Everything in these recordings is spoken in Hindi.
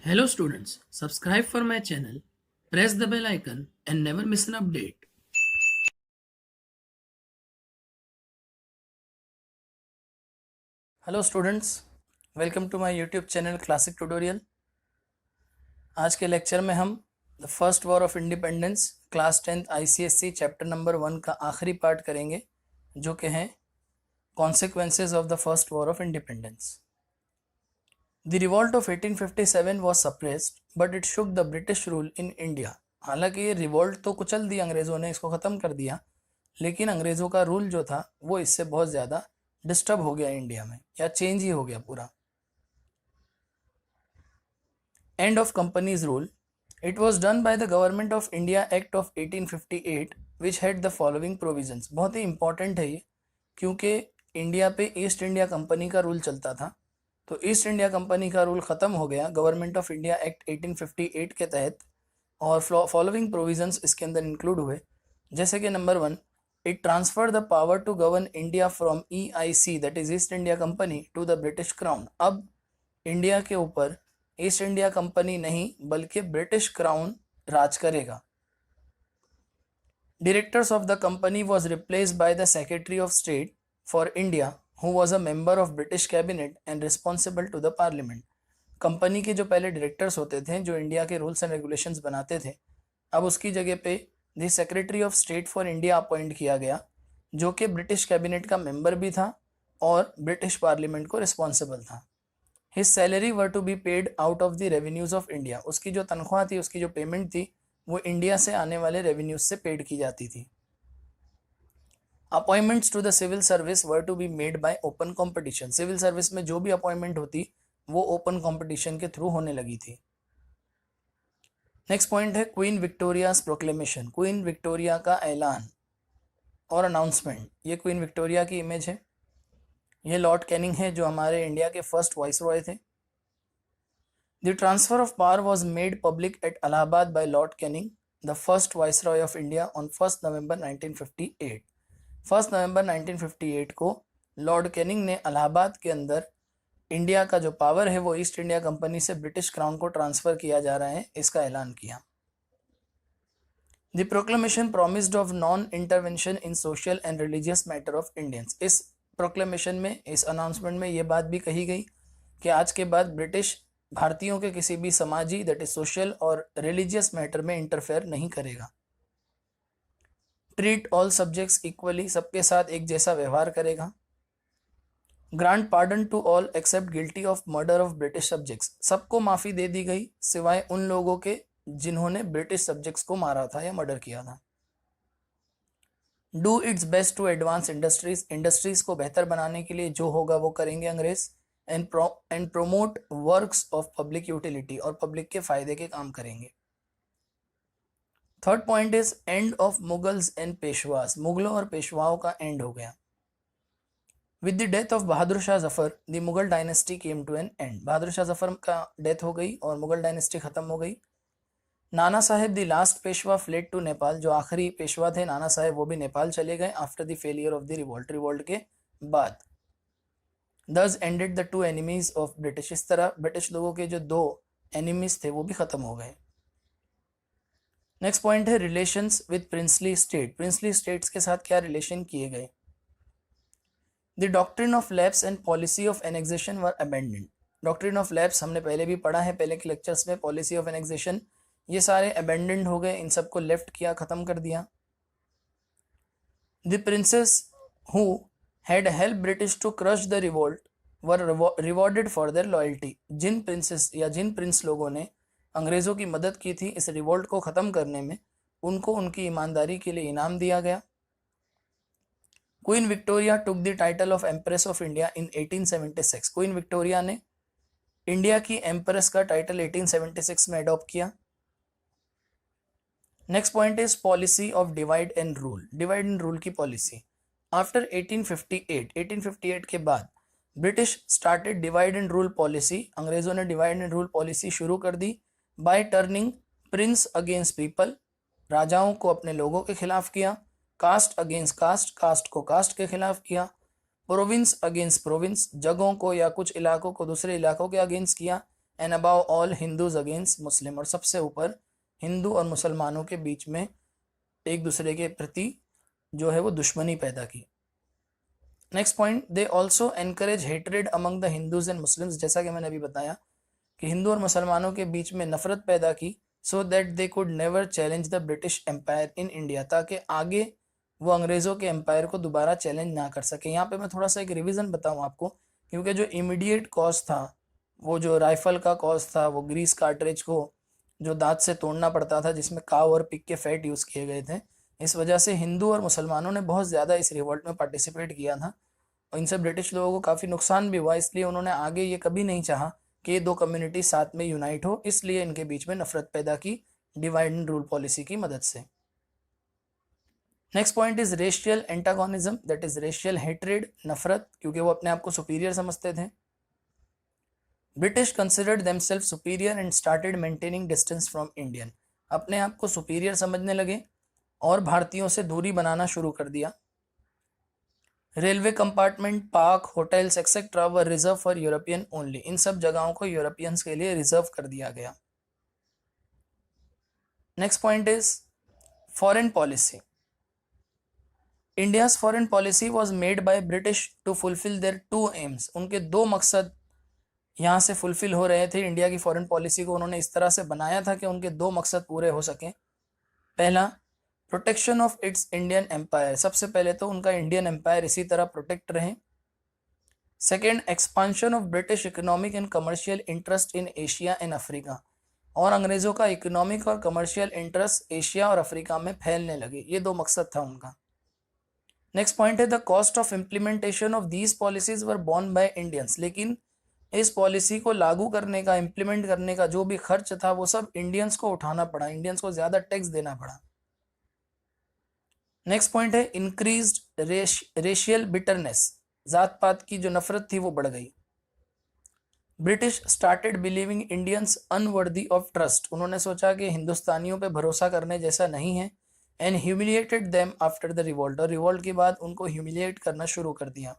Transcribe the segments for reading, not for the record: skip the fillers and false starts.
Hello students, subscribe for my channel, press the bell icon and never miss an update. Hello students, welcome to my YouTube channel classic tutorial. आज के लेक्चर में हम the first war of independence class 10th ICSC chapter number 1 का आखिरी पार्ट करेंगे, जो कि हैं consequences of the first war of independence. The revolt of 1857 was suppressed but it shook the British rule in India. हालांकि ये रिवॉल्ट तो कुचल दी अंग्रेज़ों ने, इसको ख़त्म कर दिया, लेकिन अंग्रेज़ों का रूल जो था वो इससे बहुत ज़्यादा डिस्टर्ब हो गया इंडिया में, या चेंज ही हो गया पूरा। End of company's rule. It was done by the Government of India Act of 1858 which had the following provisions. बहुत ही important है ये, क्योंकि इंडिया पे ईस्ट इंडिया कंपनी का रूल चलता था, तो ईस्ट इंडिया कंपनी का रूल ख़त्म हो गया गवर्नमेंट ऑफ इंडिया एक्ट 1858 के तहत, और फॉलोइंग प्रोविजंस इसके अंदर इंक्लूड हुए। जैसे कि number 1, it transfer the power to govern India from EIC that is East India Company to the British crown. अब इंडिया के ऊपर ईस्ट इंडिया कंपनी नहीं बल्कि ब्रिटिश क्राउन राज करेगा। Directors of the company was replaced by the Secretary of State for India who was a member of British cabinet and responsible to the parliament. Company के जो पहले डायरेक्टर्स होते थे, जो इंडिया के रूल्स एंड रेगुलेशंस बनाते थे, अब उसकी जगह पे the secretary of state for India appoint किया गया, जो कि ब्रिटिश कैबिनेट का मेंबर भी था और ब्रिटिश पार्लियामेंट को रिस्पॉन्सिबल था। His salary were to be paid out of the revenues of India. उसकी जो तनख्वाह थी, उसकी जो पेमेंट थी, वो इंडिया से आने वाले रेवेन्यूज से पेड की जाती थी। Appointments to the civil service were to be made by open competition. Civil service में जो भी अपॉइंटमेंट होती वो ओपन कंपटीशन के थ्रू होने लगी थी। नेक्स्ट पॉइंट है queen Victoria's proclamation. Queen Victoria का ऐलान और अनाउंसमेंट। ये क्वीन विक्टोरिया की इमेज है, ये लॉर्ड कैनिंग है जो हमारे इंडिया के फर्स्ट वाइसरॉय थे। The transfer of power was made public at Allahabad by Lord Canning, the first Viceroy of India, on 1st November 1958. 1st November 1958 को लॉर्ड कैनिंग ने इलाहाबाद के अंदर इंडिया का जो पावर है वो ईस्ट इंडिया कंपनी से ब्रिटिश क्राउन को ट्रांसफर किया जा रहा है, इसका ऐलान किया। The proclamation promised of non intervention in social and religious matter of Indians. इस प्रोक्लेमेशन में, इस अनाउंसमेंट में ये बात भी कही गई कि आज के बाद ब्रिटिश भारतीयों के किसी भी समाजी दैट इज सोशल और रिलीजियस मैटर में इंटरफेयर नहीं करेगा। ट्रीट ऑल सब्जेक्ट्स इक्वली, सबके साथ एक जैसा व्यवहार करेगा। Grant pardon to all except guilty of murder of British subjects. सबको माफ़ी दे दी गई सिवाय उन लोगों के जिन्होंने ब्रिटिश सब्जेक्ट्स को मारा था या मर्डर किया था। Do its best to advance industries. Industries को बेहतर बनाने के लिए जो होगा वो करेंगे अंग्रेज। And promote works of public utility, और पब्लिक के फायदे के काम करेंगे। Third point is end of Mughals and Peshwas. मुगलों और पेशवाओं का एंड हो गया। With the death of Bahadur Shah Zafar the Mughal dynasty came to an end. Bahadur Shah Zafar का डेथ हो गई और मुगल डायनेस्टी खत्म हो गई। Nana Saheb the last Peshwa fled to Nepal. जो आखिरी पेशवा थे नाना साहेब, वो भी नेपाल चले गए after the failure of the revolt. Revolt के बाद Thus ended the two enemies of British। इस तरह ब्रिटिश लोगों के जो दो एनिमीज थे वो भी खत्म हो गए। नेक्स्ट पॉइंट है relations with princely state. Princely states के साथ क्या रिलेशन किए गए। The doctrine of lapse and policy of annexation were abandoned. Doctrine of lapse हमने पहले भी पढ़ा है पहले के लेक्चर्स में। पॉलिसी ऑफ एनेक्सेशन, ये सारे अबेंडेंड हो गए, इन सबको लेफ्ट किया, खत्म कर दिया। The princess who had helped British to crush the revolt were rewarded for their loyalty। जिन प्रिंसेस या जिन प्रिंस लोगों ने अंग्रेज़ों की मदद की थी इस रिवोल्ट को ख़त्म करने में, उनको उनकी ईमानदारी के लिए इनाम दिया गया। Queen Victoria took the title of empress of India in 1876। Queen Victoria ने इंडिया की एम्प्रेस का टाइटल 1876 में अडॉप्ट किया। Next point is policy of divide and rule. Divide and rule की पॉलिसी। आफ्टर 1858 के बाद British started divide and rule policy. अंग्रेजों ने डिवाइड एंड रूल पॉलिसी शुरू कर दी by turning prince against people. राजाओं को अपने लोगों के खिलाफ किया। कास्ट अगेंस्ट कास्ट, कास्ट को कास्ट के खिलाफ किया। प्रोविंस अगेंस्ट प्रोविंस, जगहों को या कुछ इलाकों को दूसरे इलाकों के अगेंस्ट किया। And above all Hindus against Muslim, और सबसे ऊपर हिंदू और मुसलमानों के बीच में एक दूसरे के प्रति जो है वो दुश्मनी पैदा की। Next point, they also encourage hatred among the Hindus and Muslims, जैसा कि मैंने अभी बताया कि हिंदू और मुसलमानों के बीच में नफरत पैदा की, so that they could never challenge the British empire in India, ताकि आगे वो अंग्रेज़ों के एम्पायर को दोबारा चैलेंज ना कर सके। यहाँ पे मैं थोड़ा सा एक रिवीजन बताऊँ आपको, क्योंकि जो इमीडिएट कॉज था, वो जो राइफल का कॉज था, वो ग्रीस कार्ट्रिज को जो दांत से तोड़ना पड़ता था, जिसमें काव और पिग के फैट यूज़ किए गए थे, इस वजह से हिंदू और मुसलमानों ने बहुत ज़्यादा इस रिवॉल्ट में पार्टिसिपेट किया था और इनसे ब्रिटिश लोगों को काफ़ी नुकसान भी हुआ। इसलिए उन्होंने आगे ये कभी नहीं चाहा कि ये दो कम्युनिटी साथ में यूनाइट हो, इसलिए इनके बीच में नफरत पैदा की डिवाइड एंड रूल पॉलिसी की मदद से। Next point is racial antagonism, that is racial hatred, नफरत, क्योंकि वो अपने आप को सुपीरियर समझते थे। British considered themself superior and started maintaining distance from Indian, अपने आप को सुपीरियर समझने लगे और भारतीयों से दूरी बनाना शुरू कर दिया। Railway compartment, park, hotels etcetera were reserve for European only, इन सब जगहों को यूरोपियंस के लिए रिजर्व कर दिया गया। Next point is foreign policy. India's foreign policy was made by British to fulfil their two aims, उनके दो मकसद यहाँ से फुलफिल हो रहे थे। इंडिया की फॉरेन पॉलिसी को उन्होंने इस तरह से बनाया था कि उनके दो मकसद पूरे हो सकें। पहला, protection of its Indian empire, सबसे पहले तो उनका इंडियन एम्पायर इसी तरह प्रोटेक्ट रहे। Second, expansion of British economic and commercial interest in Asia and Africa, और अंग्रेजों का इकोनॉमिक और कमर्शियल इंटरेस्ट एशिया और अफ्रीका में फैलने लगे। ये दो मकसद था उनका। नेक्स्ट पॉइंट है the cost of implementation of these policies were borne by Indians, लेकिन इस पॉलिसी को लागू करने का, इम्प्लीमेंट करने का जो भी खर्च था वो सब इंडियंस को उठाना पड़ा, इंडियंस को ज्यादा टैक्स देना पड़ा। नेक्स्ट पॉइंट है इंक्रीज्ड रेशियल बिटरनेस, जात पात की जो नफरत थी वो बढ़ गई। British started believing Indians unworthy of trust, उन्होंने सोचा कि हिंदुस्तानियों पे भरोसा करने जैसा नहीं है। And humiliated them after the revolt, और रिवॉल्ट के बाद उनको ह्यूमिलिएट करना शुरू कर दिया।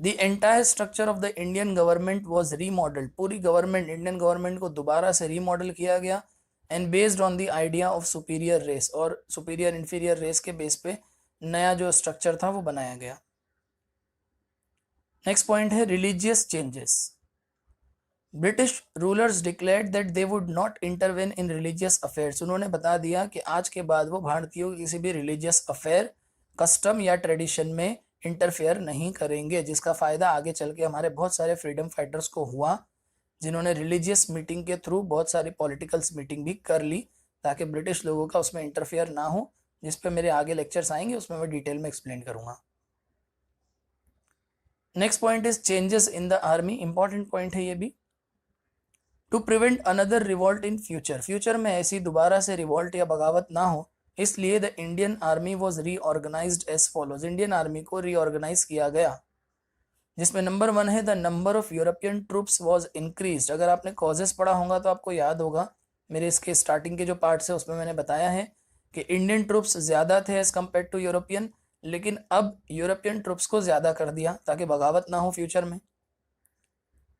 The entire structure of the Indian government was remodelled, पूरी गवर्नमेंट, इंडियन गवर्नमेंट को दोबारा से रीमॉडल किया गया। And based on the idea of superior race, और सुपीरियर इंफीरियर रेस के बेस पे नया जो स्ट्रक्चर था वो बनाया गया। नेक्स्ट पॉइंट है religious changes. British rulers declared that they would not intervene in religious affairs, उन्होंने बता दिया कि आज के बाद वो भारतीयों के किसी भी रिलीजियस अफेयर, कस्टम या ट्रेडिशन में इंटरफेयर नहीं करेंगे, जिसका फ़ायदा आगे चल के हमारे बहुत सारे फ्रीडम फाइटर्स को हुआ, जिन्होंने रिलीजियस मीटिंग के थ्रू बहुत सारी पॉलिटिकल्स मीटिंग भी कर ली, ताकि ब्रिटिश लोगों का उसमें इंटरफेयर ना हो, जिस पे मेरे आगे लेक्चर्स आएंगे, उसमें मैं डिटेल में एक्सप्लेन करूंगा। Next point is changes in the army, important point है ये भी। To prevent another revolt in future, future में ऐसी दोबारा से रिवॉल्ट या बगावत ना हो, इसलिए the Indian army was reorganized as follows, Indian army को रीऑर्गेनाइज किया गया, जिसमें नंबर 1 है the number of European troops was increase. अगर आपने कॉजेस पढ़ा होगा तो आपको याद होगा, मेरे इसके स्टार्टिंग के जो पार्ट्स है उसमें मैंने बताया है कि इंडियन ट्रूप्स ज़्यादा थे एज कम्पेयर टू यूरोपियन, लेकिन अब यूरोपियन ट्रूप्स को ज़्यादा कर दिया ताकि बगावत ना हो फ्यूचर में।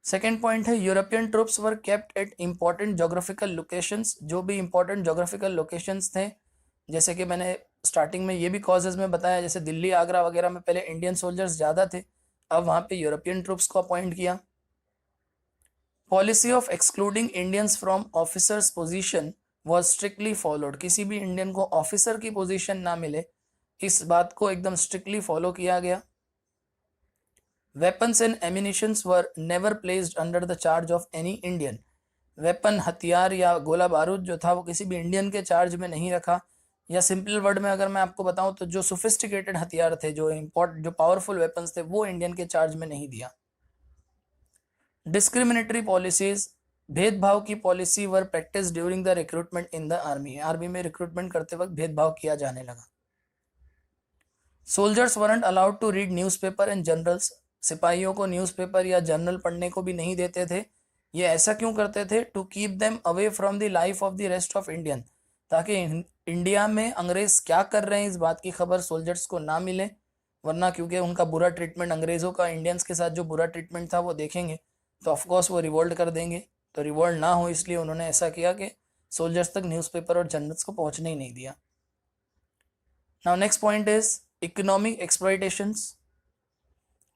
सेकेंड पॉइंट है European troops were kept at important geographical locations, जो भी इंपॉर्टेंट जोग्राफिकल लोकेशंस थे, जैसे कि मैंने स्टार्टिंग में ये भी कॉजेज में बताया, जैसे दिल्ली, आगरा वगैरह में पहले इंडियन सोल्जर्स ज़्यादा थे, अब वहाँ पे यूरोपियन ट्रूप्स को अपॉइंट किया। Policy of excluding Indians from officers position was strictly followed, किसी भी इंडियन को ऑफिसर की पोजीशन ना मिले, इस बात को एकदम स्ट्रिक्टली फॉलो किया गया। Weapons and ammunitions were never placed under the charge of any Indian, weapon, हथियार या गोला बारूद जो था वो किसी भी इंडियन के चार्ज में नहीं रखा, या सिंपल वर्ड में अगर मैं आपको बताऊं तो जो सोफिस्टिकेटेड हथियार थे, जो पावरफुल वेपन्स थे, वो इंडियन के चार्ज में नहीं दिया। डिस्क्रिमिनेटरी पॉलिसीज, भेदभाव की policy were practised during the recruitment in the army, army में रिक्रूटमेंट करते वक्त भेदभाव किया जाने लगा। Soldiers weren't allowed to read newspaper and journals, सिपाहियों को न्यूज़पेपर या जर्नल पढ़ने को भी नहीं देते थे। ये ऐसा क्यों करते थे? To keep them away from the life of the rest of Indian, ताकि इंडिया में अंग्रेज क्या कर रहे हैं इस बात की खबर सोल्जर्स को ना मिले, वरना क्योंकि उनका बुरा ट्रीटमेंट, अंग्रेज़ों का इंडियंस के साथ जो बुरा ट्रीटमेंट था वो देखेंगे तो ऑफकोर्स वो रिवोल्ट कर देंगे। तो रिवोल्ट ना हो इसलिए उन्होंने ऐसा किया कि सोल्जर्स तक न्यूज़पेपर और जर्नल्स को पहुंचने ही नहीं दिया। Now next point is economic exploitations.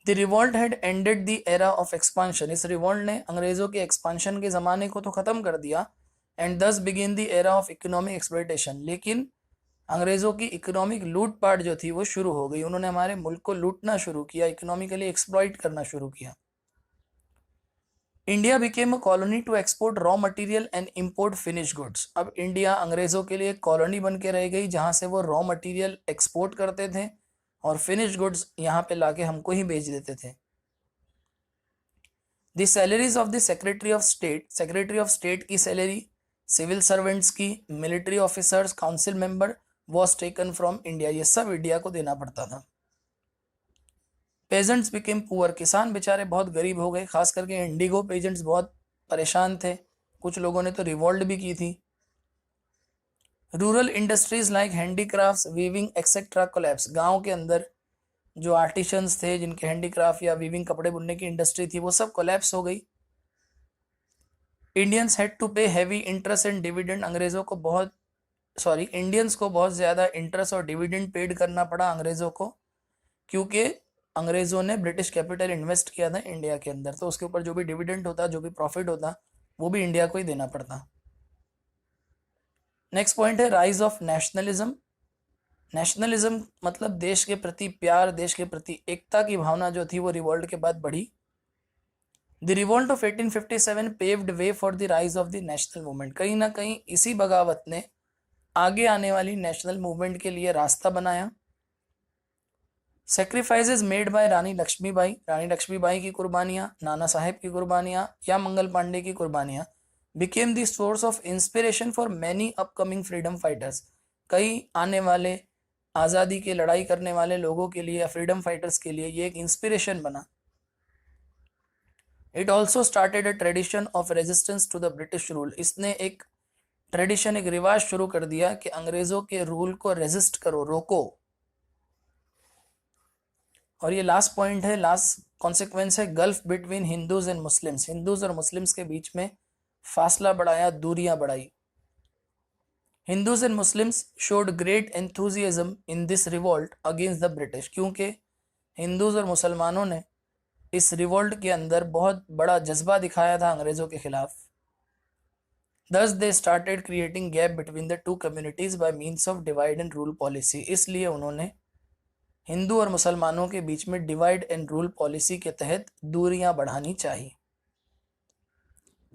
The revolt had ended the era of expansion. इस रिवोल्ट ने अंग्रेजों के एक्सपांशन के ज़माने को तो ख़त्म कर दिया, एंड दस begin the era of economic exploitation. लेकिन अंग्रेज़ों की इकोनॉमिक लूटपाट जो थी वो शुरू हो गई। उन्होंने हमारे मुल्क को लूटना शुरू किया, इकोनॉमिकली एक्सप्लॉइट करना शुरू किया। India became a colony to export raw material and import finish goods. अब इंडिया अंग्रेज़ों के लिए कॉलोनी बन के रह गई जहाँ से वो रॉ मटेरियल एक्सपोर्ट करते थे और फिनिश गुड्स यहाँ पे लाके हमको ही बेच देते थे। The salaries of the secretary of state, secretary of state की सैलरी, सिविल सर्वेंट्स की, military officers, council member was taken from India, ये सब इंडिया को देना पड़ता था। पेजेंट्स बिकेम पुअर, किसान बेचारे बहुत गरीब हो गए, खास करके इंडिगो पेजेंट्स बहुत परेशान थे, कुछ लोगों ने तो रिवोल्ट भी की थी। Rural industries like handicrafts, weaving etcetera collapse. गांव के अंदर जो आर्टिशंस थे जिनके हैंडीक्राफ्ट या वीविंग कपड़े बुनने की इंडस्ट्री थी वो सब कोलैप्स हो गई। इंडियंस हैड टू पे हैवी इंटरेस्ट एंड डिविडेंड, अंग्रेजों को बहुत इंडियंस को बहुत ज़्यादा इंटरेस्ट और डिविडेंड पेड करना पड़ा अंग्रेज़ों को, क्योंकि अंग्रेज़ों ने ब्रिटिश कैपिटल इन्वेस्ट किया था इंडिया के अंदर, तो उसके ऊपर जो भी डिविडेंड होता, जो भी प्रॉफिट होता, वो भी इंडिया को ही देना पड़ता। नेक्स्ट पॉइंट है राइज ऑफ नेशनलिज्म। नेशनलिज्म मतलब देश के प्रति प्यार, देश के प्रति एकता की भावना जो थी वो रिवोल्ट के बाद बढ़ी। The revolt of 1857 paved way for the rise of the national movement. कहीं ना कहीं इसी बगावत ने आगे आने वाली नेशनल मूवमेंट के लिए रास्ता बनाया। सेक्रीफाइसेस मेड बाय रानी लक्ष्मीबाई, रानी लक्ष्मीबाई की कुर्बानियाँ, नाना साहेब की कुर्बानियाँ या मंगल पांडे की कुर्बानियाँ became the source of inspiration for many upcoming freedom fighters. कई आने वाले आज़ादी की लड़ाई करने वाले लोगों के लिए या फ्रीडम फाइटर्स के लिए ये एक इंस्पिरेशन बना। It also started a tradition of resistance to the British rule. इसने एक ट्रेडिशन, एक रिवाज शुरू कर दिया कि अंग्रेजों के रूल को रेजिस्ट करो, रोको। और ये लास्ट पॉइंट है, लास्ट कॉन्सिक्वेंस है, gulf between Hindus and Muslims. Hindus और मुस्लिम्स के बीच में फासला बढ़ाया, दूरियां बढ़ाई। Hindus and Muslims showed great enthusiasm in this revolt against the British, क्योंकि हिंदूज और मुसलमानों ने इस रिवोल्ट के अंदर बहुत बड़ा जज्बा दिखाया था अंग्रेजों के खिलाफ। Thus they started creating gap between the two communities by means of divide and rule policy। इसलिए उन्होंने हिंदू और मुसलमानों के बीच में डिवाइड एंड रूल पॉलिसी के तहत दूरियां बढ़ानी चाहिए।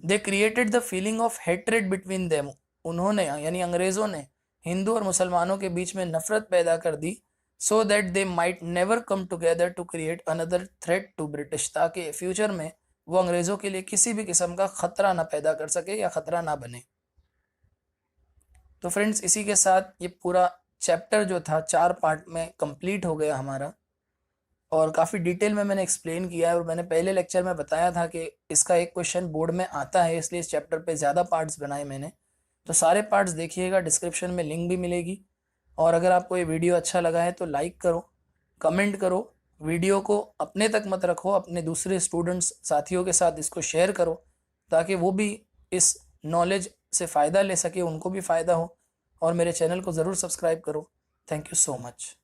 They created the feeling of hatred between them। उन्होंने यानी अंग्रेजों ने हिंदू और मुसलमानों के बीच में नफरत पैदा कर दी, so that they might never come together to create another threat to British, ताकि फ्यूचर में वो अंग्रेजों के लिए किसी भी किस्म का खतरा ना पैदा कर सके या खतरा ना बने। तो फ्रेंड्स, इसी के साथ ये पूरा चैप्टर जो था 4 पार्ट में कंप्लीट हो गया हमारा, और काफ़ी डिटेल में मैंने एक्सप्लेन किया है। और मैंने पहले लेक्चर में बताया था कि इसका एक क्वेश्चन बोर्ड में आता है, इसलिए इस चैप्टर पे ज़्यादा पार्ट्स बनाए मैंने। तो सारे पार्ट्स देखिएगा, डिस्क्रिप्शन में लिंक भी मिलेगी। और अगर आपको ये वीडियो अच्छा लगा है तो लाइक करो, कमेंट करो, वीडियो को अपने तक मत रखो, अपने दूसरे स्टूडेंट्स साथियों के साथ इसको शेयर करो, ताकि वो भी इस नॉलेज से फ़ायदा ले सके, उनको भी फ़ायदा हो। और मेरे चैनल को ज़रूर सब्सक्राइब करो। Thank you so much.